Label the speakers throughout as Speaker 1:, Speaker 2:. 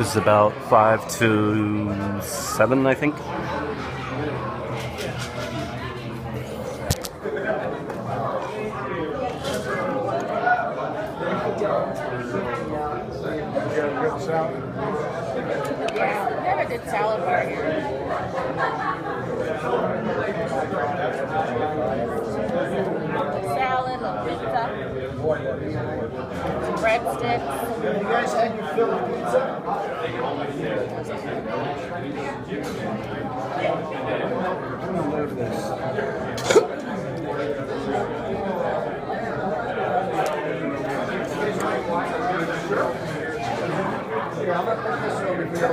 Speaker 1: is about 5 to 7, I think.
Speaker 2: We have a good salad bar here. Salad, a pizza, some breadsticks.
Speaker 3: You guys had your Philly pizza? I'm gonna move this. Yeah, I'm gonna put this over here.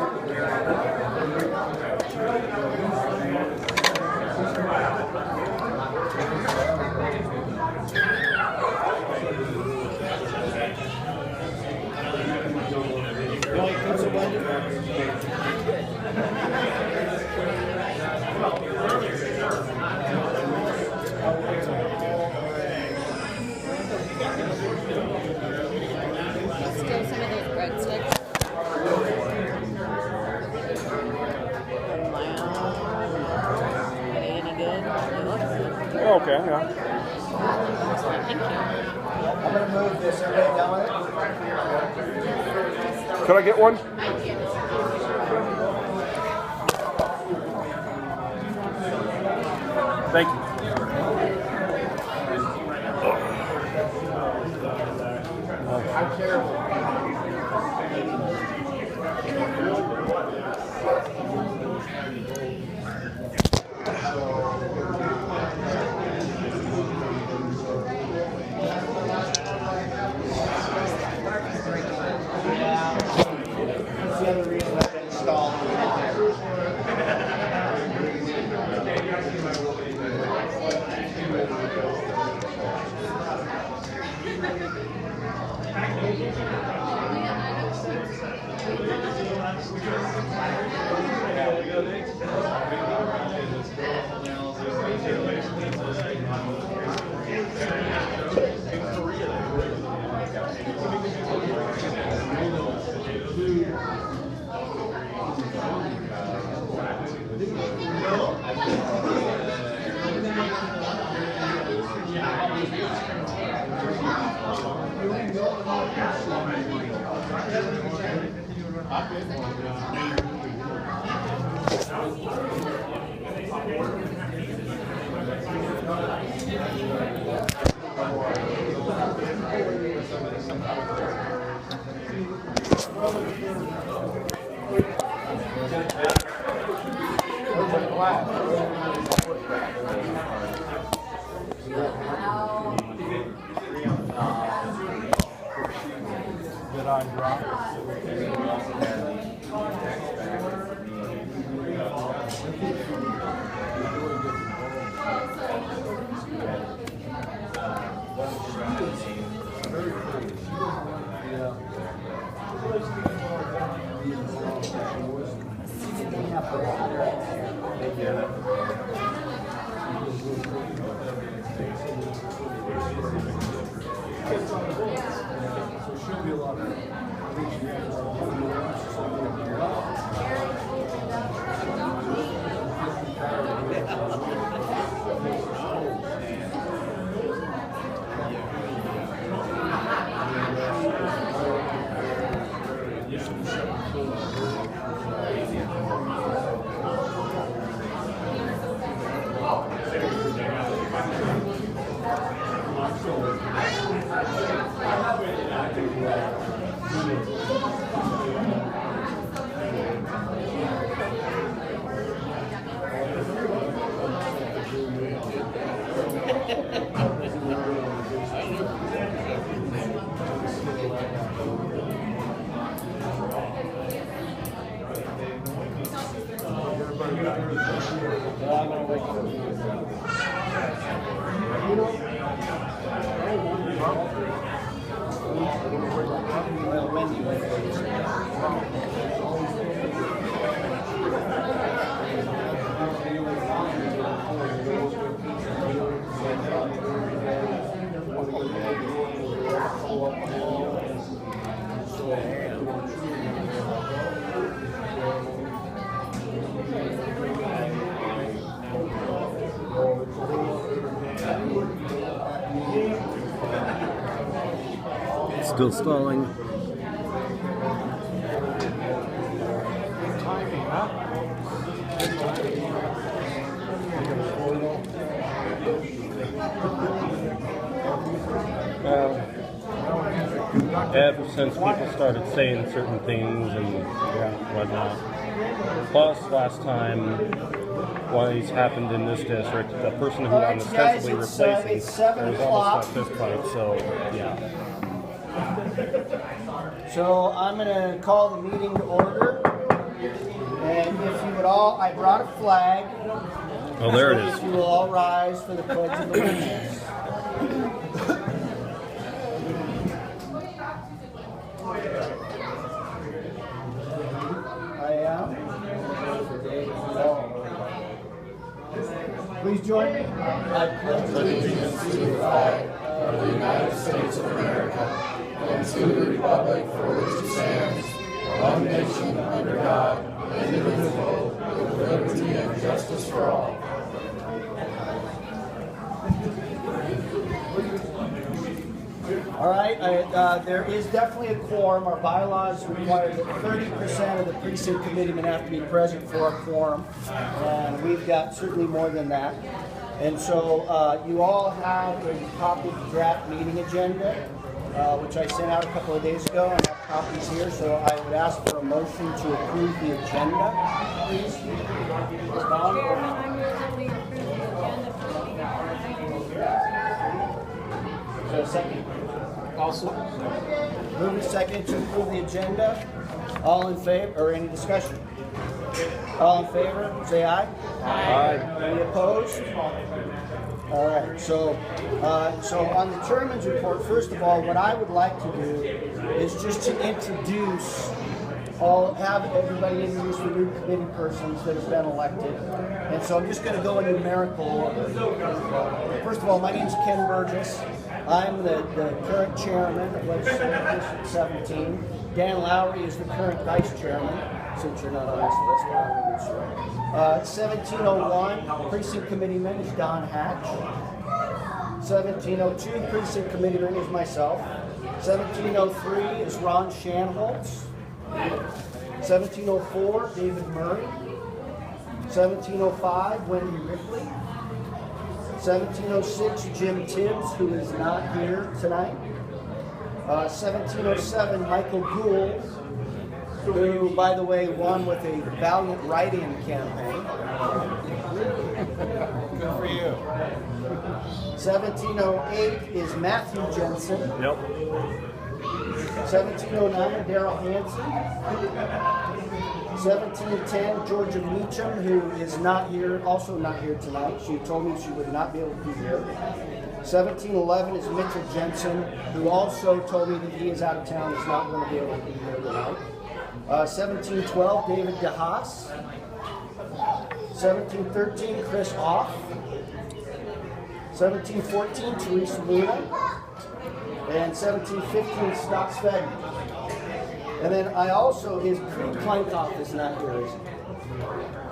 Speaker 2: Let's do some of those breadsticks. Any good?
Speaker 1: Okay, yeah.
Speaker 2: Thank you.
Speaker 3: I'm gonna move this. Everybody down with it?
Speaker 1: Could I get one? Thank you.
Speaker 3: I'm terrible. That's the other reason I've been installed.
Speaker 1: Still stalling.
Speaker 3: Timing, huh?
Speaker 4: Ever since people started saying certain things and whatnot. Plus, last time, what has happened in this district, the person who I'm ostensibly replacing,
Speaker 3: it's 7
Speaker 4: there's
Speaker 3: o'clock.
Speaker 4: almost a fist fight, so yeah.
Speaker 3: So I'm going to call the meeting to order. And if you would all, I brought a flag.
Speaker 4: Oh, there it
Speaker 3: So
Speaker 4: is.
Speaker 3: if you will all rise for the Pledge of Allegiance. I am. Please join me. I pledge allegiance to the flag of the United States of America and to the republic for which it stands, one nation under God, indivisible, with liberty and justice for all. All right, there is definitely a quorum. Our bylaws require that 30% of the precinct committeemen have to be present for a quorum, and we've got certainly more than that. And so you all have a copy of the draft meeting agenda, which I sent out a couple of days ago, and I have copies here. So I would ask for a motion to approve the agenda, please. Ms. Bond? Is there a second? Also, move a second to approve the agenda. All in favor, or any discussion? All in favor, say aye.
Speaker 4: Aye.
Speaker 3: Any opposed? All right, so on the chairman's report, first of all, what I would like to do is just to introduce have everybody introduce the new committee persons that have been elected. And so I'm just going to go in numerical order. First of all, my name is Ken Burgess. I'm the current chairman of Legislative District 17. Dan Lowry is the current vice chairman, since you're not on this list, but I'm not sure. 1701, precinct committeeman is Don Hatch. 1702, precinct committeeman is myself. 1703 is Ron Shanholtz. 1704, David Murray. 1705, Wendy Ripley. 1706, Jim Tibbs, who is not here tonight. 1707, Michael Gould, who, by the way, won with a valiant write-in campaign.
Speaker 4: Good for you.
Speaker 3: 1708 is Matthew Jensen.
Speaker 4: Yep.
Speaker 3: 1709, Darrell Hansen. 1710, Georgia Meacham, who is not here, also not here tonight. She told me she would not be able to be here. 1711 is Mitchell Jensen, who also told me that he is out of town, is not going to be able to be here tonight. 1712, David DeHaas. 1713, Chris Off. 1714, Teresa Luna. And 1715, Scott Svegman. And then I also, Creed Kleinkoff is not here, is he?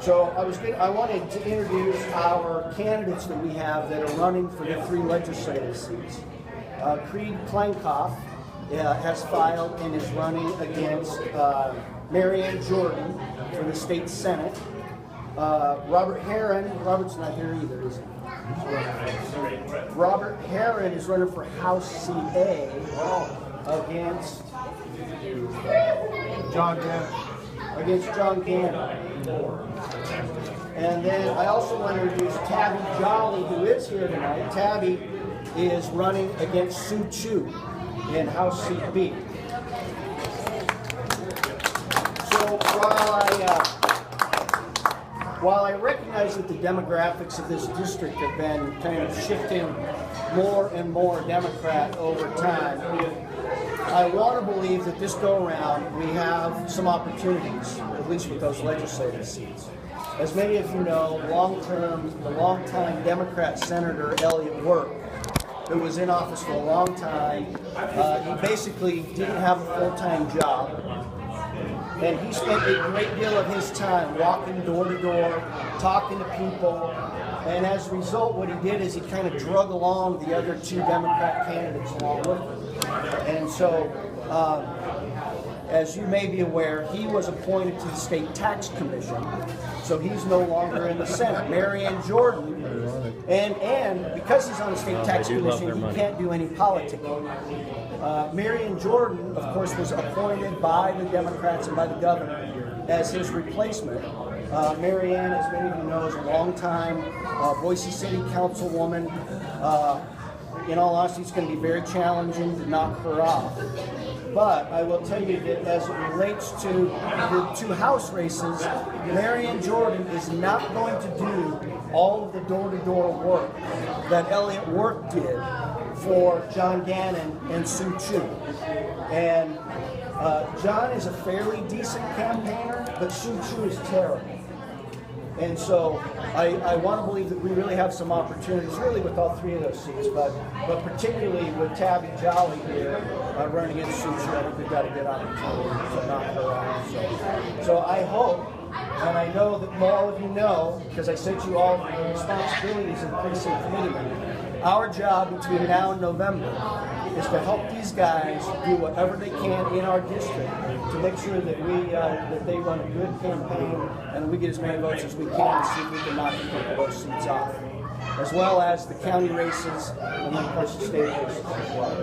Speaker 3: So I wanted to introduce our candidates that we have that are running for the 3 legislative seats. Creed Kleinkoff has filed and is running against Marianne Jordan for the state senate. Robert Herron, Robert's not here either, is he? Robert Herron is running for House CA against John Gannon. And then I also want to introduce Tabby Jolly, who is here tonight. Tabby is running against Sue Chu in House Seat B. So while I recognize that the demographics of this district have been kind of shifting more and more Democrat over time, I want to believe that this go-around we have some opportunities, at least with those legislative seats. As many of you know, the long-time Democrat Senator Elliott Work, who was in office for a long time, he basically didn't have a full-time job. And he spent a great deal of his time walking door to door, talking to people, And as a result, what he did is he kind of drug along the other two Democrat candidates along with him. And so, as you may be aware, he was appointed to the State Tax Commission, so he's no longer in the Senate. Marianne Jordan, and because he's on the State Tax Commission, he can't do any politicking. Marianne Jordan, of course, was appointed by the Democrats and by the governor as his replacement. Marianne, as many of you know, is a longtime Boise City councilwoman. In all honesty, it's going to be very challenging to knock her off. But I will tell you that as it relates to the two House races, Marianne Jordan is not going to do all of the door-to-door work that Elliott Work did for John Gannon and Sue Chu. And John is a fairly decent campaigner, but Sue Chu is terrible. And so I want to believe that we really have some opportunities, really with all three of those seats, but particularly with Tabby Jolly here running against Sue Chu. I think we've got a good opportunity to knock her out. So I hope, and I know that all of you know, because I sent you all the responsibilities of precinct committeemen, our job between now and November is to help these guys do whatever they can in our district to make sure that that they run a good campaign and we get as many votes as we can to see if we can knock a couple of those seats off, as well as the county races and then of course the state races as well.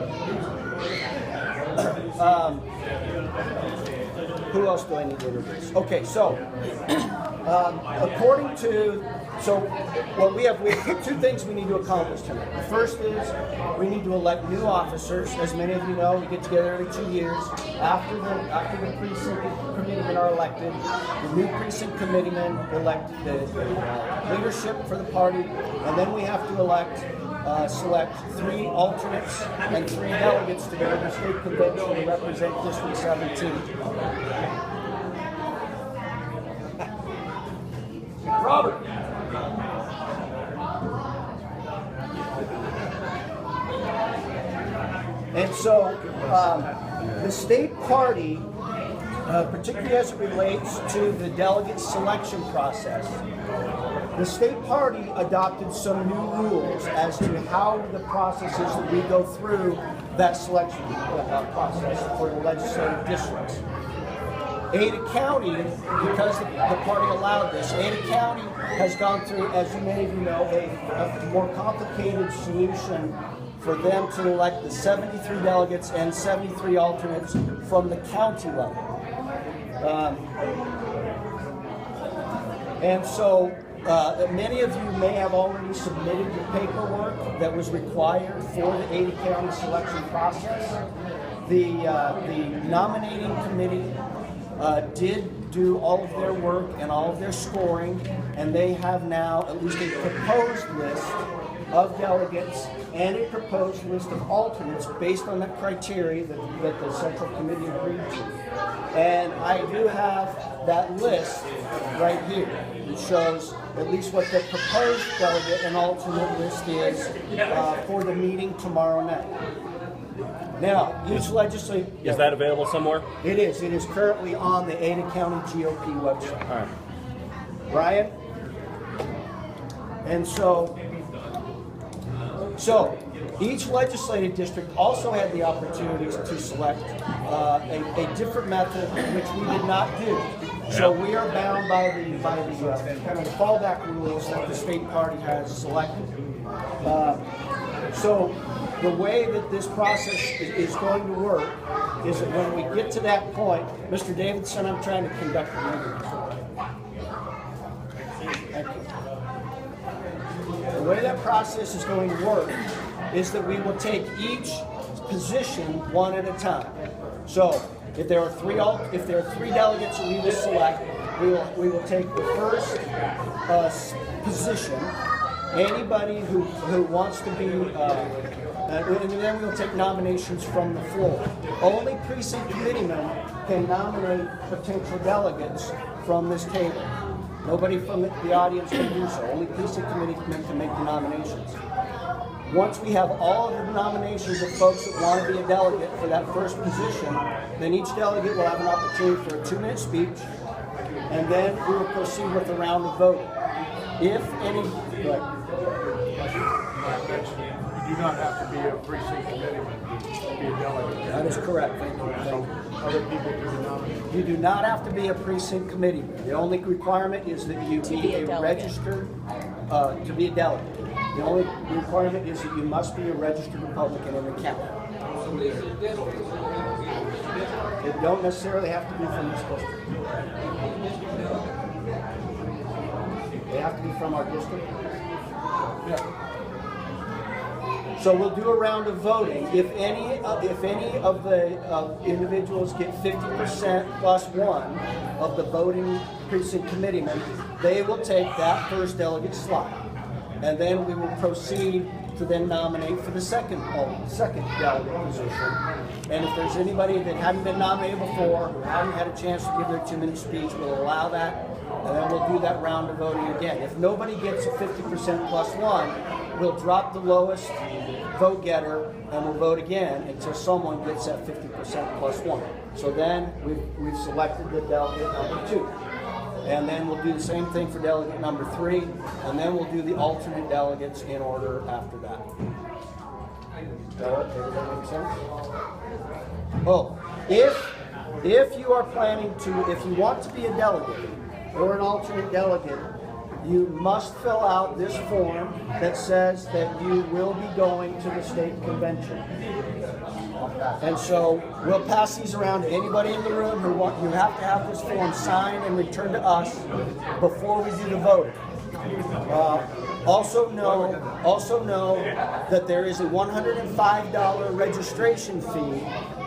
Speaker 3: Who else do I need to introduce? Okay, so we have two things we need to accomplish tonight. The first is we need to elect new officers. As many of you know, we get together every 2 years. After the precinct committeemen are elected, the new precinct committeemen elect the leadership for the party, and then we have to select 3 alternates and 3 delegates to go to the state convention to represent District 17. Robert. And so the state party, particularly as it relates to the delegate selection process, the state party adopted some new rules as to how the process is that we go through that selection process for the legislative districts. Ada County, because the party allowed this, Ada County has gone through, as many of you know, a more complicated solution for them to elect the 73 delegates and 73 alternates from the county level. And so many of you may have already submitted the paperwork that was required for the Ada County selection process. The nominating committee did do all of their work and all of their scoring, and they have now at least a proposed list of delegates and a proposed list of alternates based on that criteria that the Central Committee agreed to. And I do have that list right here. It shows at least what the proposed delegate and alternate list is for the meeting tomorrow night. Now, each legislature...
Speaker 4: Is that available somewhere?
Speaker 3: It is. It is currently on the Ada County GOP website.
Speaker 4: All right.
Speaker 3: Ryan? And so each legislative district also had the opportunities to select a different method, which we did not do. So we are bound by the kind of fallback rules that the state party has selected. So the way that this process is going to work is that when we get to that point, Mr. Davidson, I'm trying to conduct the meeting. Thank you. The way that process is going to work is that we will take each position one at a time. So if there are three delegates that we will select, we will take the first position. Anybody who wants to be, and then we will take nominations from the floor. Only precinct committeemen can nominate potential delegates from this table. Nobody from the audience can do so. Only precinct committeemen can make the nominations. Once we have all of the nominations of folks that want to be a delegate for that first position, then each delegate will have an opportunity for a 2-minute speech, and then we will proceed with a round of voting. If any Right.
Speaker 5: You do not have to be a precinct committeeman to be a delegate.
Speaker 3: That is correct. Thank you.
Speaker 5: So other people can be nominated.
Speaker 3: You do not have to be a precinct committeeman. The only requirement is that you be a registered, to be a delegate. The only requirement is that you must be a registered Republican in the county. It don't necessarily have to be from this district. They have to be from our district.
Speaker 5: Yeah.
Speaker 3: So we'll do a round of voting. If any of the individuals get 50% plus one of the voting precinct committeemen, they will take that first delegate slot. And then we will proceed to then nominate for the second delegate position. And if there's anybody that hadn't been nominated before, who hadn't had a chance to give their 2-minute speech, we'll allow that. And then we'll do that round of voting again. If nobody gets a 50% plus one, we'll drop the lowest vote getter and we'll vote again until someone gets that 50% plus one. So then we've selected the delegate number 2. And then we'll do the same thing for delegate number 3, and then we'll do the alternate delegates in order after that. Does that make sense? Oh, if you are planning to, if you want to be a delegate or an alternate delegate, you must fill out this form that says that you will be going to the state convention. And so we'll pass these around to anybody in the room you have to have this form signed and returned to us before we do the voting. Also know that there is a $105 registration fee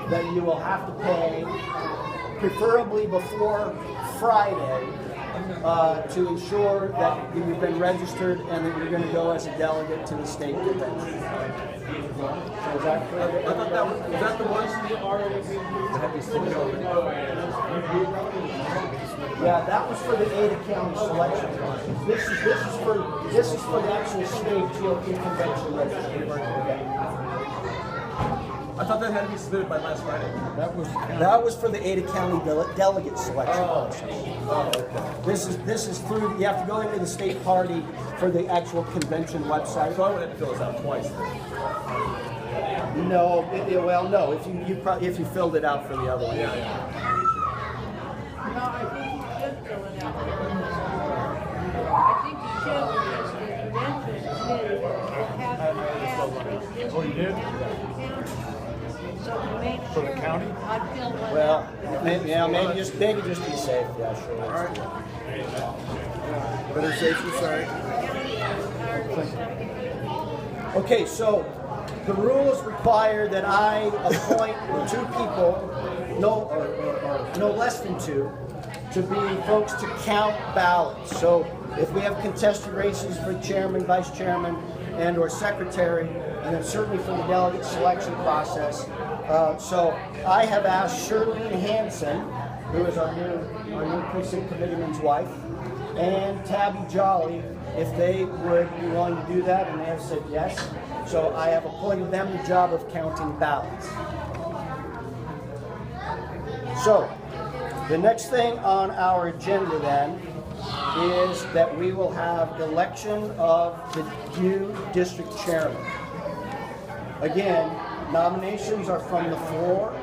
Speaker 3: that you will have to pay, preferably before Friday, to ensure that you've been registered and that you're going to go as a delegate to the state convention. So is that clear?
Speaker 5: I thought that was that the ones that already had these things already?
Speaker 3: Yeah, that was for the Ada County selection process. This is for the actual state GOP convention registration.
Speaker 5: I thought that had to be submitted by last Friday.
Speaker 3: That was for the Ada County delegate selection process.
Speaker 5: Oh, okay.
Speaker 3: This is through. You have to go into the state party for the actual convention website.
Speaker 5: So I would have to fill this out twice then.
Speaker 3: No, no. If you filled it out for the other one.
Speaker 5: Yeah.
Speaker 6: No, I think you should fill it out. I think you should because the convention committee has to have a
Speaker 5: Oh, you did?
Speaker 6: So to make
Speaker 5: For the
Speaker 6: sure
Speaker 5: county?
Speaker 6: I'd fill one
Speaker 3: Well,
Speaker 6: out.
Speaker 3: maybe just be safe. Yeah, sure.
Speaker 5: All right. Better safe than sorry.
Speaker 3: Okay, so the rules require that I appoint 2 people, no less than 2, to be folks to count ballots. So if we have contested races for chairman, vice chairman, and or secretary, and then certainly for the delegate selection process. So I have asked Shirlene Hansen, who is our new precinct committeeman's wife, and Tabby Jolly, if they would be willing to do that, and they have said yes. So I have appointed them the job of counting ballots. So the next thing on our agenda then is that we will have election of the new district chairman. Again, nominations are from the floor.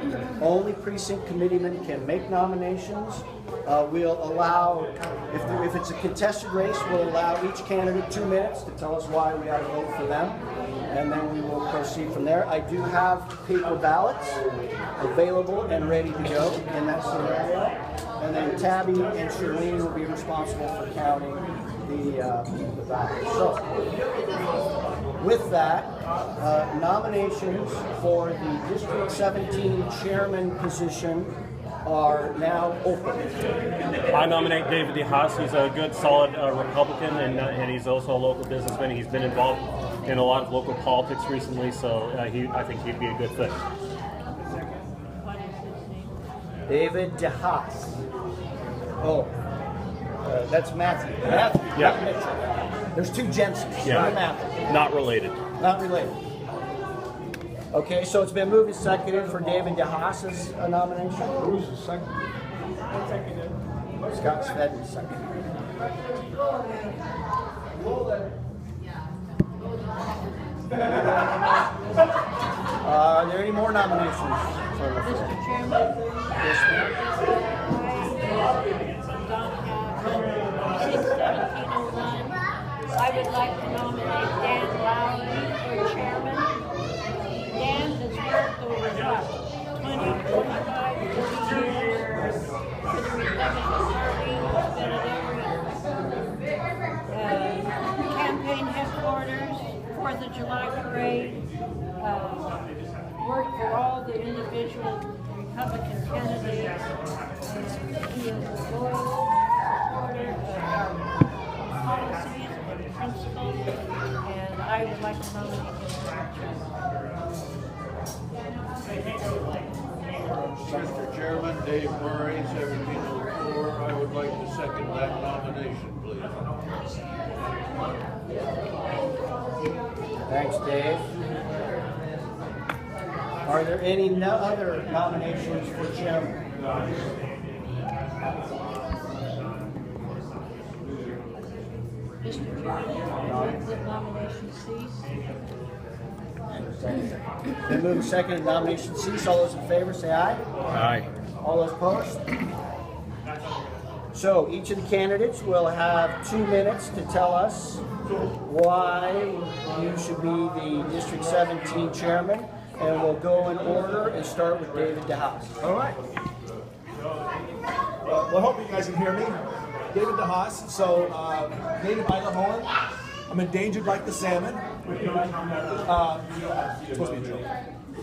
Speaker 3: Only precinct committeemen can make nominations. We'll allow, if it's a contested race, we'll allow each candidate 2 minutes to tell us why we ought to vote for them, and then we will proceed from there. I do have paper ballots available and ready to go in that scenario, and then Tabby and Shirlene will be responsible for counting the ballots. So, with that, nominations for the District 17 chairman position are now open.
Speaker 4: I nominate David DeHaas. He's a good, solid Republican, and he's also a local businessman. He's been involved in a lot of local politics recently, so I think he'd be a good fit.
Speaker 6: What is his name?
Speaker 3: David DeHaas. Oh, that's Matthew. Matthew,
Speaker 4: Yeah.
Speaker 3: not Mitchell. There's 2 Jensens.
Speaker 4: Yeah.
Speaker 3: Matthew.
Speaker 4: Not related.
Speaker 3: Not related. Okay, so it's been moved and seconded for David DeHaas's nomination.
Speaker 5: Who's the second?
Speaker 3: Scott Svedden seconded. Are there any more nominations for the floor?
Speaker 6: Mr. Chairman,
Speaker 3: Yes, ma'am.
Speaker 6: I would like to nominate Dan Lowry for chairman. Dan has worked over 20, 25, 30 years for the Republican Party. He's been at every campaign headquarters, 4th of July parade, worked for all the individual Republican candidates. He is a loyal supporter of our policies and principles, and I would like to nominate him for chairman.
Speaker 5: Mr. Chairman, Dave Murray, 1704. I would like to second that nomination, please.
Speaker 3: Thanks, Dave. Are there any other nominations for chairman?
Speaker 6: Mr. Chairman, the nomination cease.
Speaker 3: Then move second and nomination cease. All those in favor say aye.
Speaker 4: Aye.
Speaker 3: All those opposed? So each of the candidates will have 2 minutes to tell us why you should be the District 17 chairman, and we'll go in order and start with David DeHaas.
Speaker 7: All right. Well, I hope you guys can hear me. David DeHaas. So, native Idahoan. I'm endangered like the salmon. It's supposed to be a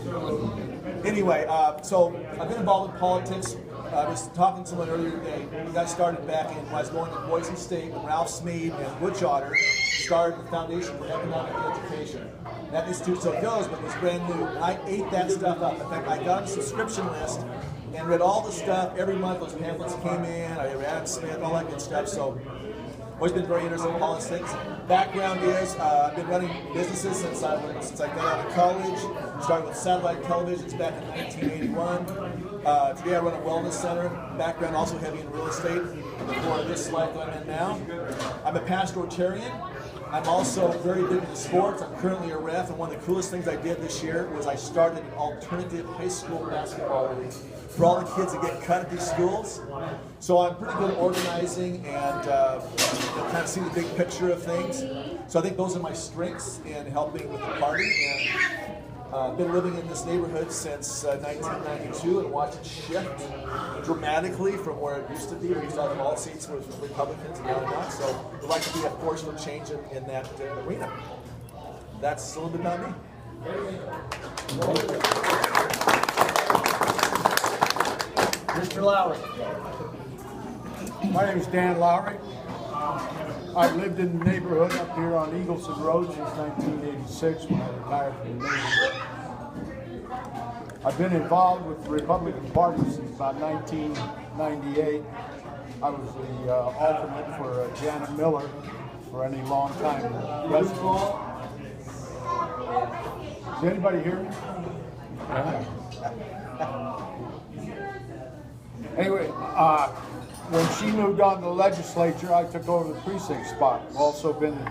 Speaker 7: joke. Anyway, so I've been involved in politics. I was talking to someone earlier today. We got started back in when I was going to Boise State when Ralph Smead and Butch Otter started the Foundation for Economic Education. That institute still goes, but it was brand new. And I ate that stuff up. In fact, I got on a subscription list and read all the stuff every month. Those pamphlets came in. I read Adam Smith, all that good stuff. So, always been very interested in politics. Background is I've been running businesses since I got out of college. Started with satellite televisions back in 1981. Today I run a wellness center. Background also heavy in real estate. For this life that I'm in now, I'm a pastoralitarian. I'm also very big into sports. I'm currently a ref, and one of the coolest things I did this year was I started an alternative high school basketball league for all the kids that get cut at these schools. So I'm pretty good at organizing and kind of see the big picture of things. So I think those are my strengths in helping with the party. And I've been living in this neighborhood since 1992 and watched it shift dramatically from where it used to be. We used to have all seats with Republicans and now not. So I'd like to be a force for change in that arena. That's a little bit about me.
Speaker 3: Mr. Lowry.
Speaker 5: My name is Dan Lowry. I've lived in the neighborhood up here on Eagleson Road since 1986 when I retired from the Navy. I've been involved with the Republican Party since about 1998. I was the alternate for Janet Miller for any long-time residents. Does anybody hear me? Anyway, when she moved on to the legislature, I took over the precinct spot. I've also been the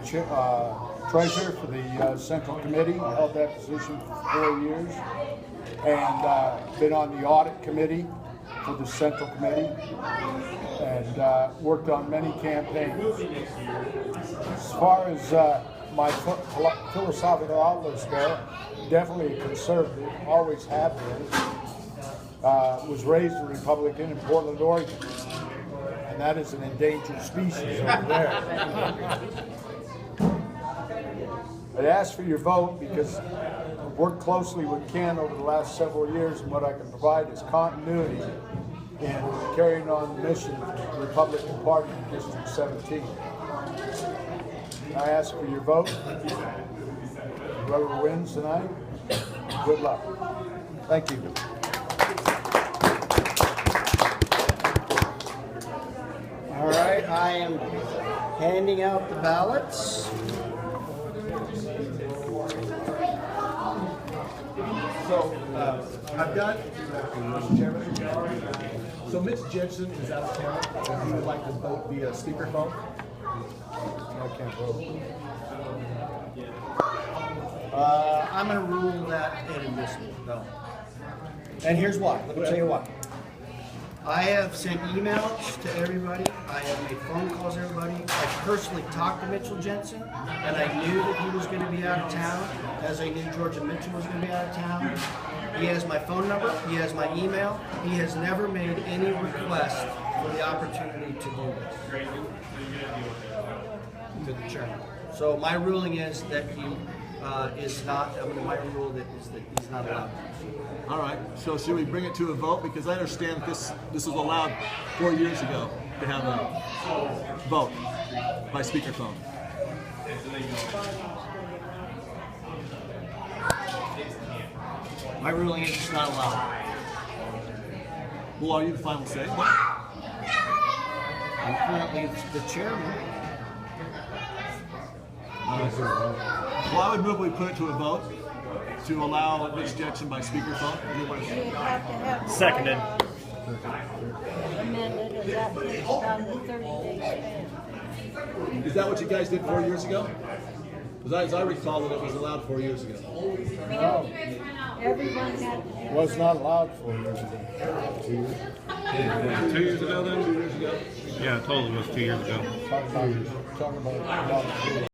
Speaker 5: treasurer for the Central Committee. I held that position for 4 years. And been on the audit committee for the Central Committee. And worked on many campaigns. As far as my philosophical outlooks go, definitely a conservative, always have been. Was raised a Republican in Portland, Oregon. And that is an endangered species over there. I'd ask for your vote because I've worked closely with Ken over the last several years, and what I can provide is continuity in carrying on the mission of the Republican Party in District 17. I ask for your vote. Whoever wins tonight, good luck. Thank you.
Speaker 3: All right, I am handing out the ballots.
Speaker 7: So I've got, Mr. Chairman, so Mitch Jensen is out of town, and he would like to vote via speakerphone.
Speaker 5: I can't vote.
Speaker 3: I'm gonna rule that inadmissible, no. And here's why, let me tell you why. I have sent emails to everybody, I have made phone calls to everybody, I personally talked to Mitchell Jensen, and I knew that he was gonna be out of town, as I knew Georgia Mitchell was gonna be out of town. He has my phone number, he has my email, he has never made any request for the opportunity to do this. To the chairman. So my ruling is that he is not, my rule that is that he's not allowed.
Speaker 7: All right, so should we bring it to a vote? Because I understand that this was allowed 4 years ago to have a vote by speakerphone.
Speaker 3: My ruling is it's not allowed.
Speaker 7: Well, are you the final say?
Speaker 3: I'm currently the chairman.
Speaker 7: Well, I would move we put it to a vote to allow Rich Jetson by speakerphone.
Speaker 6: You have to have the
Speaker 1: Seconded.
Speaker 6: bylaws amended, and that takes about a 30-day span.
Speaker 7: Is that what you guys did 4 years ago? Because as I recall that it was allowed 4 years ago.
Speaker 5: No,
Speaker 6: Everyone had to do
Speaker 5: was not allowed 4 years ago. 2 years.
Speaker 4: 2 years ago then?
Speaker 7: 2 years ago.
Speaker 4: Yeah, totally was 2 years ago.
Speaker 5: Talking about